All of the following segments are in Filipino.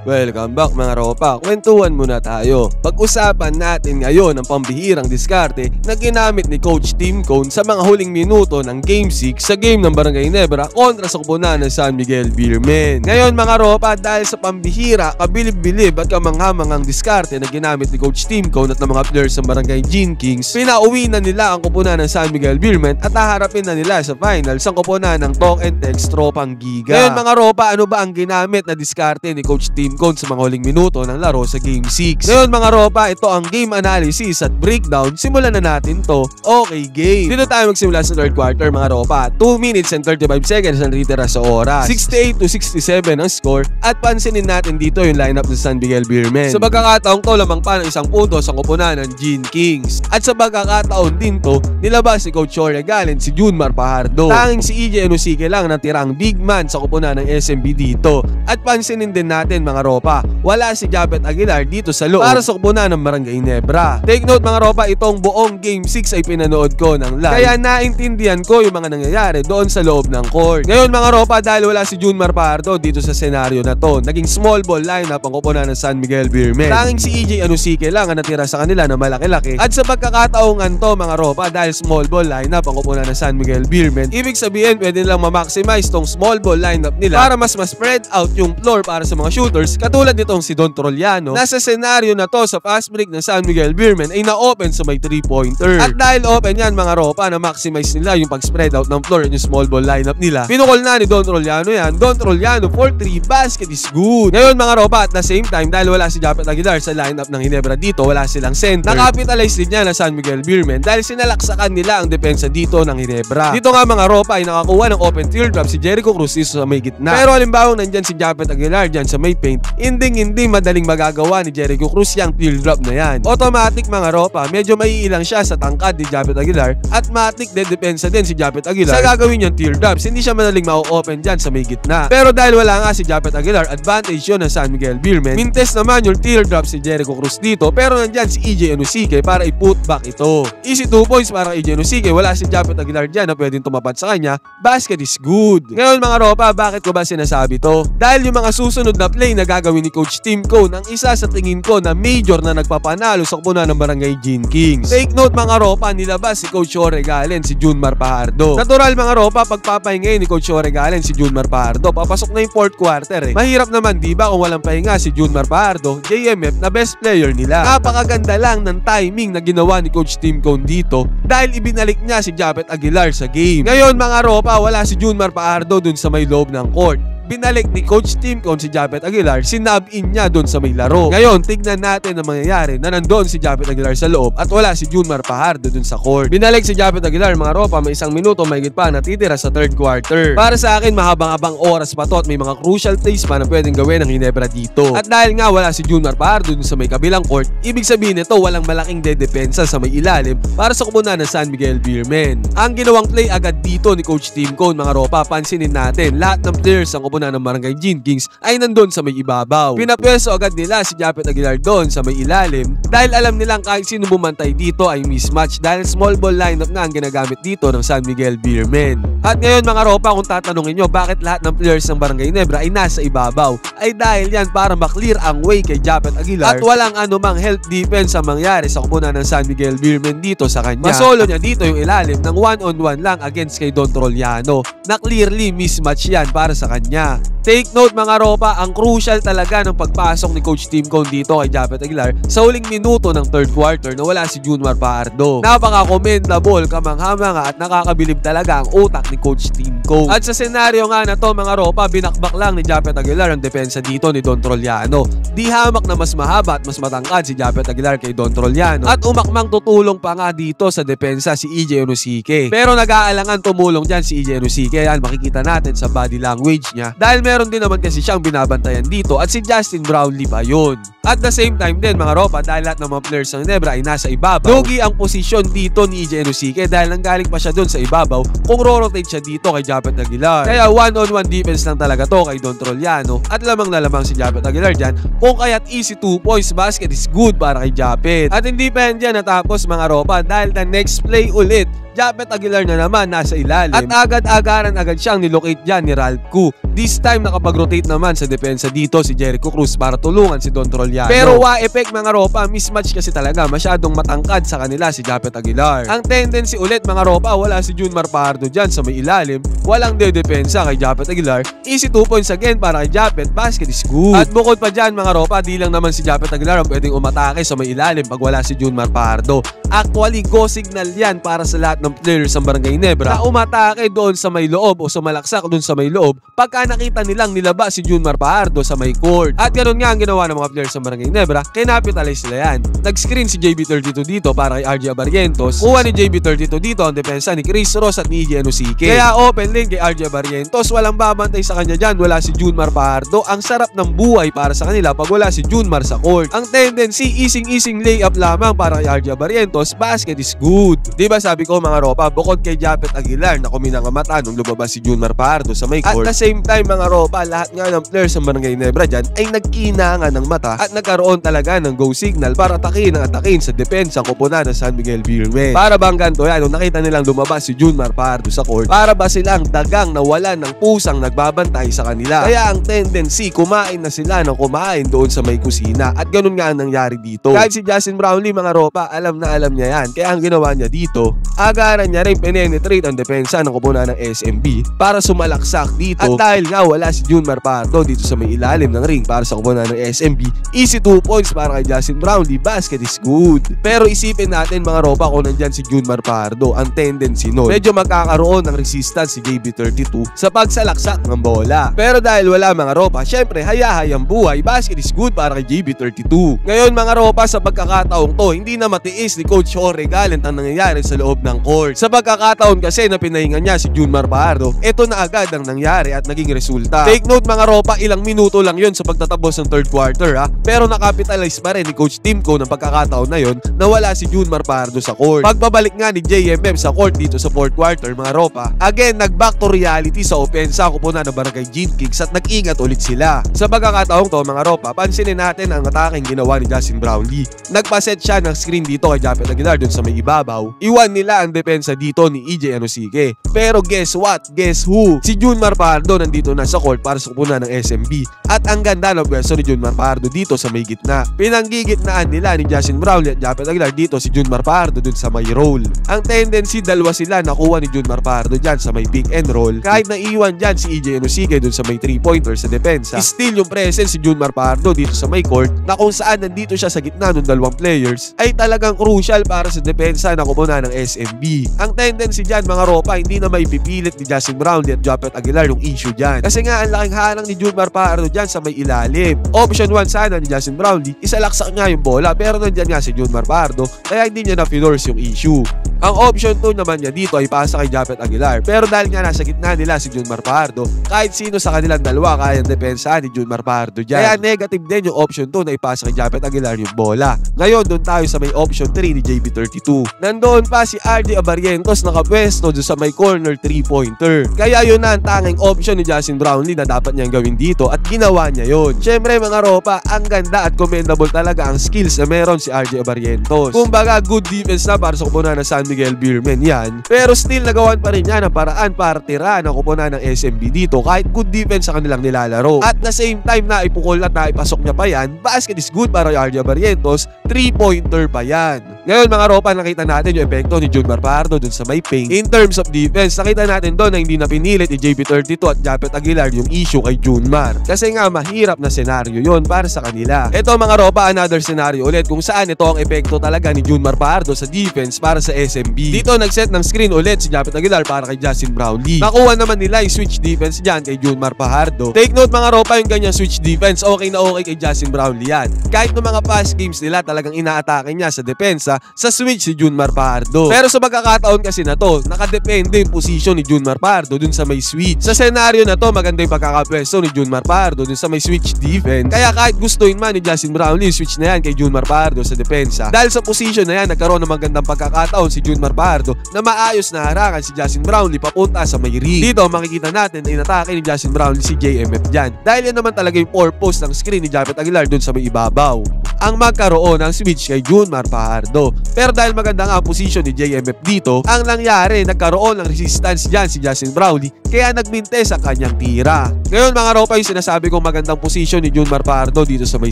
Welcome back mga ropa, kwentuhan muna tayo. Pag-usapan natin ngayon ang pambihirang diskarte na ginamit ni Coach Tim Cone sa mga huling minuto ng Game 6 sa game ng Barangay Nebra kontra sa kupunan ng San Miguel Beermen. Ngayon mga ropa, dahil sa pambihira, kabilib-bilib at kamanghamangang diskarte na ginamit ni Coach Tim Cone at ng mga players ng Barangay Gene Kings, pinauwi na nila ang kupunan ng San Miguel Beermen at haharapin na nila sa finals ang kupunan ng Talk and Text Tropang Giga. Ngayon mga ropa, ano ba ang ginamit na diskarte ni Coach Tim Cone sa mga huling minuto ng laro sa Game 6? Ngayon mga ropa, ito ang game analysis at breakdown. Simulan na natin to. Okay, game. Dito tayo magsimula sa third quarter mga ropa. 2 minutes and 35 seconds ang natitira sa oras. 68 to 67 ang score at pansinin natin dito yung lineup ng San Miguel Beermen. Sa pagkakataong to, lamang pa ng 1 punto sa kupunan ng Gene Kings. At sa pagkakataon din to, nilabas si Coach Choria Galen si Junmar Pajardo. Tanging si EJ Enusique lang natirang big man sa kupunan ng SMB dito. At pansinin din natin mga ropa, wala si Japet Aguilar dito sa loob para sa kupunan ng Barangay Nebra. Take note mga ropa, itong buong Game 6 ay pinanood ko ng live, kaya naintindihan ko yung mga nangyayari doon sa loob ng court. Ngayon mga ropa, dahil wala si Junmar Pajardo dito sa senaryo na to, naging small ball lineup ang kupunan ng San Miguel Beermen. Tanging si EJ Enusique lang ang natira sa kanila na malaki-laki. At sa pagkakataong to mga ropa, dahil small ball lineup ang kupunan ng San Miguel Beermen, ibig sabihin pwede nilang ma-maximize tong small ball lineup nila para mas spread out yung floor para sa mga shooters, katulad nitong si Don Troliano. Nasa senaryo na to sa fast break ng San Miguel Beermen ay na-open sa may 3-pointer. At dahil open yan mga ropa, na-maximize nila yung pag-spread out ng floor at yung small ball lineup nila. Pinukol na ni Don Troliano yan. Don Troliano for 3, basket is good. Ngayon mga ropa, at the same time, dahil wala si Japet Aguilar sa lineup ng Ginebra dito, wala silang center, nakapitalize din niya na San Miguel Beermen dahil sinalaksakan nila ang depensa dito ng Ginebra. Dito nga mga ropa ay nakakuha ng open teardrop si Jericho Cruz dito sa may gitna. Pero halimbawa nandyan si Japet Aguilar dyan sa may paint, hindi madaling magagawa ni Jericho Cruz yung teardrop na yan. Automatic mga ropa, medyo maiilang siya sa tangkad ni Japet Aguilar at matik depensa din si Japet Aguilar sa gagawin niyang teardrops. Hindi siya madaling ma-open dyan sa may gitna. Pero dahil wala nga si Japet Aguilar, advantage yun ng San Miguel Beermen. Mintes naman yung teardrop si Jericho Cruz dito, pero nandyan si EJ Enusique para i-put back ito. Easy 2 points para EJ Enusique. Wala si Japet Aguilar dyan na pwedeng tumapat sa kanya. Basket is good. Ngayon mga ropa, bakit ko ba sinasabi to? Dahil yung mga susunod na play na gagawin ni Coach Tim Cone ang isa sa tingin ko na major na nagpapanalo sa kupunan ng Barangay Gene Kings. Take note mga ropa, nilabas si Coach Choria Galen si Junmar Pajardo. Natural mga ropa, pagpapahingayin ni Coach Choria Galen si Junmar Pajardo, papasok na yung 4th quarter eh. Mahirap naman diba kung walang pahinga si Junmar Pajardo, JMF na best player nila. Napakaganda lang ng timing na ginawa ni Coach Tim Cone dito dahil ibinalik niya si Japet Aguilar sa game. Ngayon mga ropa, wala si Junmar Pajardo dun sa may loob ng court. Binalik ni Coach Tim Cone si Japet Aguilar, sinab-in niya doon sa may laro. Ngayon, tignan natin ang mangyayari na nandoon si Japet Aguilar sa loob at wala si Junmar Pajardo doon sa court. Binalik si Japet Aguilar mga ropa, may 1 minuto mahigit pa natitira sa 3rd quarter. Para sa akin, mahabang-abang oras pa to at may mga crucial plays pa na pwedeng gawin ng Ginebra dito. At dahil nga wala si Junmar Pajardo doon sa may kabilang court, ibig sabihin nito walang malaking dedepensa sa may ilalim para sa kupunan ng San Miguel Beermen. Ang ginawang play agad dito ni Coach Tim Cone mga ropa, pansinin natin, lahat ng players ng kupunan ng Barangay Gene Kings ay nandun sa may ibabaw. Pinapwesto agad nila si Japet Aguilar doon sa may ilalim dahil alam nilang kahit sino bumantay dito ay mismatch dahil small ball lineup na ang ginagamit dito ng San Miguel Beermen. At ngayon mga ropa, kung tatanungin nyo bakit lahat ng players ng Barangay Nebra ay nasa ibabaw, ay dahil yan para maklear ang way kay Japet Aguilar at walang anumang help defense ang mangyari sa kupunan ng San Miguel Beermen dito sa kanya. Masolo niya dito yung ilalim ng 1-on-1 lang against kay Don Troliano na clearly mismatch yan para sa kanya. Take note mga ropa, ang crucial talaga ng pagpasok ni Coach Tim Cone dito kay Japet Aguilar sa huling minuto ng 3rd quarter na wala si Junmar Pajardo. Napaka-commendable, kamanghamanga at nakakabilib talaga ang utak ni Coach Tim Cone. At sa senaryo nga na to mga ropa, binakbak lang ni Japet Aguilar ang depensa dito ni Don Troliano. Di hamak na mas mahaba at mas matangkad si Japet Aguilar kay Don Troliano at umakmang tutulong pa nga dito sa depensa si EJ Enusique. Pero nag-aalangan tumulong dyan si EJ Enusique, yan makikita natin sa body language niya dahil meron din naman kasi siyang binabantayan dito at si Justin Brownlee pa yun. At the same time din mga ropa, dahil lahat ng mga players ng Ginebra ay nasa ibabaw, lugi ang posisyon dito ni EJ Enosike dahil nanggaling pa siya dun sa ibabaw kung ro-rotate siya dito kay Japet Aguilar. Kaya one-on-one defense lang talaga to kay Don Trollano at lamang na lamang si Japet Aguilar dyan kung kaya't easy 2 points basket is good para kay Japet. At hindi pa yan dyan natapos mga ropa dahil the next play ulit, Japet Aguilar na naman nasa ilalim at agad-agaran agad siyang nilocate dyan ni Ralph Koo. This time nakapag-rotate naman sa depensa dito si Jericho Cruz para tulungan si Don Trollano. Pero wa-effect mga ropa, mismatch kasi talaga, masyadong matangkad sa kanila si Japet Aguilar. Ang tendency ulit mga ropa, wala si Junmar Fajardo dyan sa may ilalim, walang depensa kay Japet Aguilar, easy 2 points again para kay Japet, basket is good. At bukod pa dyan mga ropa, di lang naman si Japet Aguilar ang pwedeng umatake sa may ilalim pag wala si Junmar Fajardo. Actually, go signal yan para sa lahat ng players ng Barangay Ginebra na umatake doon sa may loob o sumalaksak doon sa may loob pagka nakita nilang nilaba si Junmar Fajardo sa may court. At ganoon nga ang ginawa ng mga players ng Barangay Ginebra, kinapitalize nila yan. Nag-screen si JB32 dito para kay RJ Abarrientos, kuha ni JB32 dito ang depensa ni Chris Ross at ni EJ Enosike. Kaya open lane kay RJ Abarrientos, walang babantay sa kanya dyan, wala si Junmar Fajardo. Ang sarap ng buhay para sa kanila pag wala si Junmar sa court. Ang tendency, easing layup lamang para kay RJ Abarrientos, basket is good. Diba sabi ko mga ropa, bukod kay Japet Aguilar na kuminang ang mata nung lumabas si Junmar Fajardo sa may court. At the same time mga ropa, lahat nga ng players ng Barangay Ginebra dyan ay nagkinangan ng mata at nagkaroon talaga ng go signal para atakin sa depensa ang koponan ng San Miguel Beermen. Para bang ganito yan, nung nakita nilang lumabas si Junmar Fajardo sa court, para ba silang dagang nawalan ng pusang nagbabantay sa kanila. Kaya ang tendency, kumain na sila ng kumain doon sa may kusina. At ganun nga ang nangyari dito. Kahit si Justin Brownlee mga ropa, alam na alam niya yan. Kaya ang ginawa niya dito, agaran niya rin penetrate ang depensa ng koponan ng SMB para sumalaksak dito. At dahil nga wala si Junmar Fajardo dito sa may ilalim ng ring para sa koponan ng SMB, easy 2 points para kay Justin Brownlee, basket is good. Pero isipin natin mga ropa kung nandyan si Junmar Fajardo, ang tendency nun, medyo magkakaroon ng resistance si JB32 sa pagsalaksak ng bola. Pero dahil wala mga ropa, syempre hayahayang buhay, basket is good para kay JB32. Ngayon mga ropa, sa pagkakataong to, hindi na matiis ni Coach Jorge Gallant ang nangyayari sa loob ng court. Sa pagkakataon kasi na pinahinga niya si Junmar Fajardo, ito na agad ang nangyari at naging resulta. Take note mga ropa, ilang minuto lang yun sa pagtatapos ng third quarter pero nakapitalize pa rin ni Coach Timco ng pagkakataon na yun na wala si Junmar Fajardo sa court. Pagbabalik nga ni JMM sa court dito sa fourth quarter mga ropa, again nag-back to reality sa opensa koponan ng Barangay Gene Kings at nag-ingat ulit sila. Sa pagkakataong to mga ropa, pansinin natin ang ataking ginawa ni Justin Brownlee. Nagpaset siya ng screen dito kay Japet Aguilar dun sa may ibabaw. Iwan nila ang depensa dito ni EJ Enosike. Pero guess what? Guess who? Si Junmar Fajardo nandito na sa court para sa koponan ng SMB. At ang ganda ng pwesto ni Junmar Fajardo dito sa may gitna. Pinanggigitnaan nila ni Justin Brownlee at Japet Aguilar dito si Junmar Fajardo dun sa may roll. Ang tendency, dalawa sila nakuha ni Junmar Fajardo dyan sa may pick and roll. Kahit naiwan dyan si EJ Enosike dun sa may 3-pointer sa depensa, still yung presence si Junmar Fajardo dito sa may court na kung saan nandito siya sa gitna ng dalawang players ay talagang crucial para sa depensa na kumuna ng SMB. Ang tendency dyan mga ropa, hindi na maipipilit ni Justin Brownlee at Japet Aguilar yung issue dyan. Kasi nga ang laking harang ni Junmar Fajardo dyan sa may ilalim. Option 1 sana ni Justin Brownlee, isalaksak niya yung bola pero nandyan nga si Junmar Fajardo kaya hindi niya na-finors yung issue. Ang option 2 naman niya dito ay pasa kay Japet Aguilar. Pero dahil nga nasa gitna nila si Junmar Fajardo, kahit sino sa kanilang dalawa kayang depensa ni Junmar Fajardo dyan. Kaya negative din yung option 2 na ipasa kay Japet Aguilar yung bola. Ngayon doon tayo sa may option 3 ni JB32. Nandoon pa si RJ Abarrientos nakapwesto doon sa may corner 3-pointer. Kaya yun na ang tanging option ni Justin Brownlee na dapat niyang gawin dito at ginawa niya yun. Syempre mga ropa, ang ganda at commendable talaga ang skills na meron si RJ Abarrientos. Kumbaga good defense na para sa koponan ng San Miguel Beermen yan. Pero still nagawan pa rin niya ng paraan para tira ng koponan ng SMB dito kahit good defense sa kanilang nilalaro. At the same time na ipukol at naipasok niya pa yan, basket is good para RJ Abarrientos, 3-pointer pa yan. Ngayon mga ropa, nakita natin yung epekto ni Junmar Fajardo dun sa may paint. In terms of defense, nakita natin doon na hindi na pinilit ni JB32 at Japet Aguilar yung issue kay Junmar. Kasi nga mahirap na senaryo yon para sa kanila. Ito mga ropa, another scenario ulit kung saan ito ang epekto talaga ni Junmar Fajardo sa defense para sa SMB. Dito nagset ng screen ulit si Japet Aguilar para kay Justin Brownlee. Nakuha naman nila yung switch defense dyan kay Junmar Fajardo. Take note mga ropa, yung ganyang switch defense, okay na okay kay Justin Brownlee yan. Kahit ng mga past games nila talagang inaatake niya sa depensa Ginebra sa switch si Junmar Fajardo. Pero sa pagkakataon kasi na to, nakadepende yung posisyon ni Junmar Fajardo dun sa may switch. Sa senaryo na to, maganda yung pagkakapwesto ni Junmar Fajardo dun sa may switch defense. Kaya kahit gustuin man ni Justin Brownlee yung switch na yan kay Junmar Fajardo sa depensa, dahil sa posisyon na yan, nagkaroon ng magandang pagkakataon si Junmar Fajardo na maayos na harangan si Justin Brownlee papunta sa may ring. Dito makikita natin na inatake ni Justin Brownlee si JMF dyan. Dahil yan naman talaga yung purpose ng screen ni Japet Aguilar dun sa may ibabaw, ang magkaroon ng switch kay Junmar Fajardo. Pero dahil maganda nga ang posisyon ni JMF dito, ang nangyari, nagkaroon ng resistance dyan si Justin Brownlee, kaya nagbinte sa kanyang tira. Ngayon mga ropa, yung sinasabi kong magandang posisyon ni Junmar Fajardo dito sa may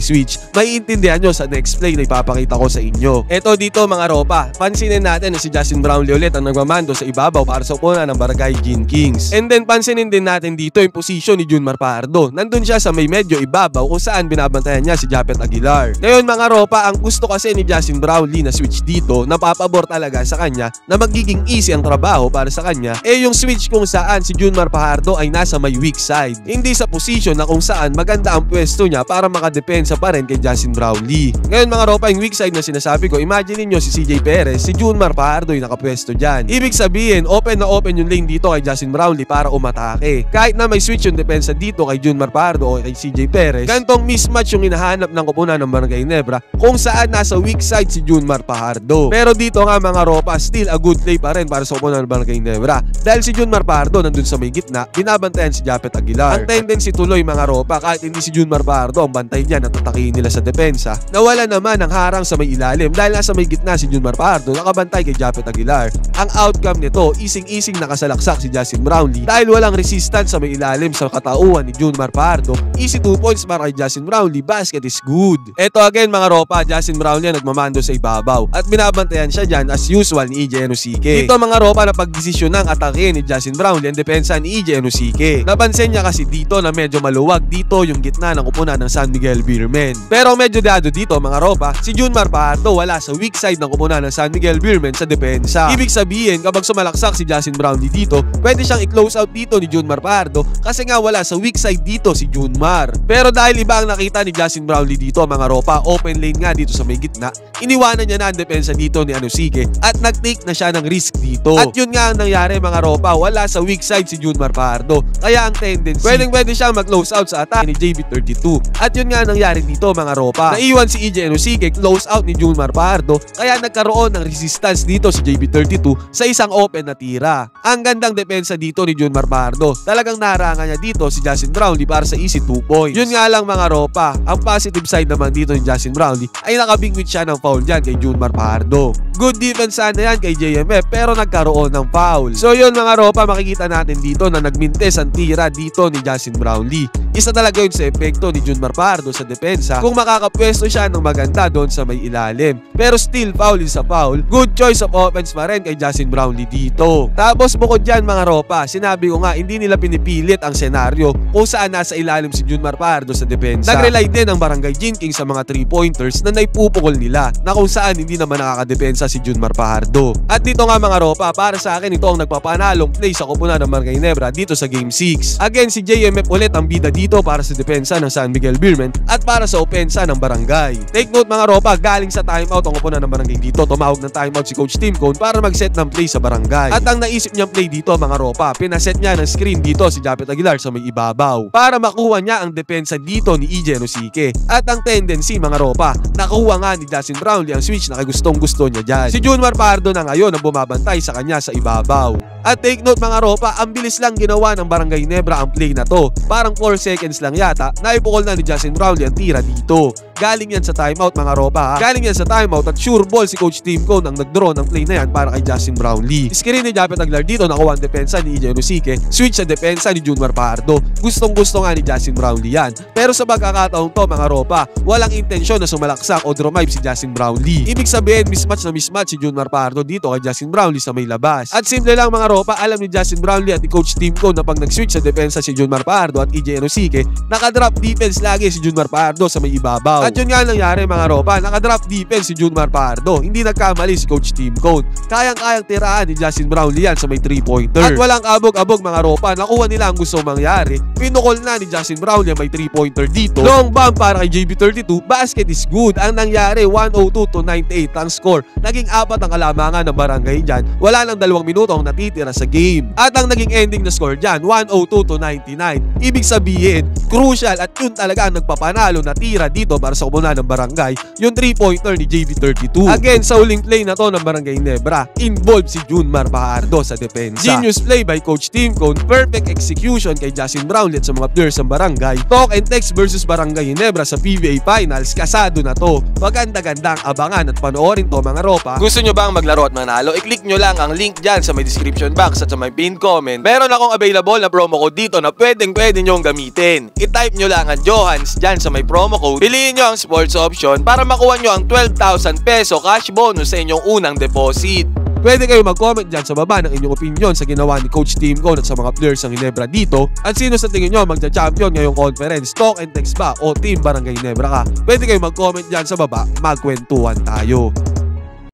switch, maiintindihan nyo sa next play na ipapakita ko sa inyo. Eto dito mga ropa, pansinin natin na si Justin Brownlee ulit ang nagmamando sa ibabaw para sa upunan ng Barangay Gin Kings. And then pansinin din natin dito yung posisyon ni Junmar Fajardo. Nandun siya sa may medyo ibabaw kung saan binabantayan niya si Japet Aguilar. Ngayon mga ropa, ang gusto kasi ni Justin Brownlee na switch dito, napapabor talaga sa kanya na magiging easy ang trabaho para sa kanya, yung switch kung saan si Junmar Fajardo ay nasa may weak side. Hindi sa position na kung saan maganda ang pwesto niya para makadepensa pa rin kay Justin Brownlee. Ngayon mga ropa, yung weak side na sinasabi ko, imagine niyo si CJ Perez, si Junmar Fajardo yung nakapwesto dyan. Ibig sabihin, open na open yung lane dito kay Justin Brownlee para umatake. Kahit na may switch yung depensa dito kay Junmar Fajardo o kay CJ Perez, gantong mismatch yung hinahanap ng koponan ng Barangay Ginebra kung saan nasa weak side si Junmar Fajardo. Pero dito nga mga ropa, still a good play pa rin para sa koponan ng Barangay Ginebra. Dahil si Junmar Fajardo nandun sa may gitna, binabantayan si Japet Aguilar. Ang tendency tuloy mga ropa, kahit hindi si Junmar Fajardo ang bantay niya, natatakihin nila sa depensa, nawala naman ang harang sa may ilalim dahil nasa may gitna si Junmar Fajardo, nakabantay kay Japet Aguilar. Ang outcome nito, ising-ising nakasalaksak si Justin Brownlee dahil walang resistance sa may ilalim sa katauhan ni Junmar Fajardo. Easy 2 points para kay Justin Brownlee, basket is good. Eto again mga ropa, Justin Brownlee nagmamando sa ibabaw at binabantayan siya dyan as usual ni EJ Enosike. Dito mga ropa, na pagdesisyon ng atake ni Justin Brownlee ang depensa ni EJ Enosike. Napansin niya kasi dito na medyo maluwag dito yung gitna ng kupunan ng San Miguel Beermen. Pero medyo dado dito mga ropa, si Junmar Fajardo wala sa weak side ng kupunan ng San Miguel Beermen sa depensa. Ibig sabihin, kapag sumalaksak si Justin Brownlee dito, pwede siyang i-close out dito ni Junmar Fajardo kasi nga wala sa weak side dito si Junmar. Pero dahil iba ang nakita ni Justin Brownlee dito mga ropa, open lane nga dito sa may gitna, iniwanan niya na ang depensa dito ni Enosike at nag-take na siya ng risk dito. At yun nga ang nangyari mga ropa, wala sa weak side si Junmar Fajardo. Kaya ang tendency, pwede siyang mag-close out sa atake ni JB32. At yun nga ang nangyari dito mga ropa, naiwan si EJ Enosike, close out ni Junmar Fajardo, kaya nagkaroon ng resistance dito si JB32 sa isang open na tira. Ang gandang depensa dito ni Junmar Fajardo, talagang naharangan niya dito si Justin Brownlee para sa easy 2 points. Yun nga lang mga ropa, ang positive side naman dito ni Justin Brownlee ay nakabingwit siya ng foul dyan kay Junmar Fajardo. Good defense sana yan kay JMF pero nagkaroon ng foul. So yun mga ropa, makikita natin dito na nagmintes ang tira dito ni Justin Brownlee. Isa talaga yun sa epekto ni Junmar Fajardo sa depensa kung makakapwesto siya ng maganda doon sa may ilalim. Pero still foul is a foul. Good choice of offense pa rin kay Justin Brownlee dito. Tapos bukod dyan mga ropa, sinabi ko nga hindi nila pinipilit ang senaryo kung saan nasa ilalim si Junmar Fajardo sa depensa. Nag-rely din ang Barangay Gin Kings sa mga 3-pointers na naipupukol nila na kung saan hindi naman nakakadepensa si Junmar Fajardo. At dito nga mga ropa, para sa akin ito ang nagpapanalong play sa koponan ng Barangay Ginebra dito sa Game 6. Again, si JMF ulit ang bida dito para sa depensa ng San Miguel Beermen at para sa opensa ng Barangay. Take note mga ropa, galing sa timeout ang koponan ng Barangay dito, tumawag ng timeout si Coach Tim Cone para mag-set ng play sa Barangay. At ang naisip niyang play dito mga ropa, pinaset niya ng screen dito si Japet Aguilar sa may ibabaw para makuha niya ang depensa dito ni EJ Enosike. At ang tendency mga ropa, nakuha nga ni Justin Brownlee ang switch na gustong gusto niya dyan. Si Junmar Fajardo na ngayon ang bumabantay sa kanya sa ibabaw. At take note mga ropa, ang bilis lang ginawa ng Barangay Ginebra ang play na to. Parang 4 seconds lang yata, naipukol na ni Justin Brownlee ang tira dito. Galing yan sa timeout mga ropa ha. Galing yan sa timeout at sure ball si Coach Tim Cone ang nag-draw ng play na yan para kay Justin Brownlee. Screen ni Japet Aguilar dito, nakuha ang depensa ni EJ Enosike, switch sa depensa ni Junmar Fajardo. Gustong gusto nga ni Justin Brownlee yan. Pero sa pagkakataon to mga ropa, walang intensyon na sumalaksak o drive si Justin Brownlee. Ibig sabihin mismatch na mismatch si Junmar Fajardo dito kay Justin Brownlee sa may labas. At simple lang mga ropa, alam ni Justin Brownlee at ni Coach Tim Cone na pag nag-switch sa depensa si Junmar Fajardo at EJ Enosike, naka-drop defense lagi si Junmar Fajardo sa may ibabaw. At yun nga nangyari mga ropa, nakadrop defense si Junmar Fajardo. Hindi nagkamali si Coach Tim Cone. Kayang-kayang tiraan ni Justin Brownlee yan sa may 3-pointer. At walang kabog-abog mga ropa, nakuha nila ang gusto mangyari. Pinukol na ni Justin Brownlee may 3-pointer dito. Long bomb para kay JB32, basket is good. Ang nangyari, 102-98 ang score. Naging 4 ang kalamangan ng Barangay dyan. Wala nang 2 minuto ang natitira sa game. At ang naging ending na score dyan, 102-99. Ibig sabihin, crucial at yun talaga ang nagpapanalo na tira dito para sa komunal ng Barangay, yung 3-pointer ni JB32. Again, sa huling play na to ng Barangay Ginebra, involved si Junmar Fajardo sa depensa. Genius play by Coach Tim Cone, perfect execution kay Justin Brownlee at sa mga players ng Barangay. Talk and text versus Barangay Ginebra sa PBA Finals, kasado na to. Maganda-gandang abangan at panoorin to mga ropa. Gusto nyo bang maglaro at manalo? I-click nyo lang ang link dyan sa may description box at sa may pinned comment. Meron akong available na promo code dito na pwede nyong gamitin. I-type nyo lang ang Johans dyan sa may promo code. Piliin nyo ang sports option para makuha nyo ang 12,000 peso cash bonus sa inyong unang deposit. Pwede kayo mag-comment dyan sa baba ng inyong opinion sa ginawa ni Coach Tim Cone at sa mga players ng Ginebra dito. At sino sa tingin nyo magja-champion ngayong conference? Talk and text ba o Team Barangay Ginebra ka? Pwede kayo mag-comment dyan sa baba. Magkwentuhan tayo.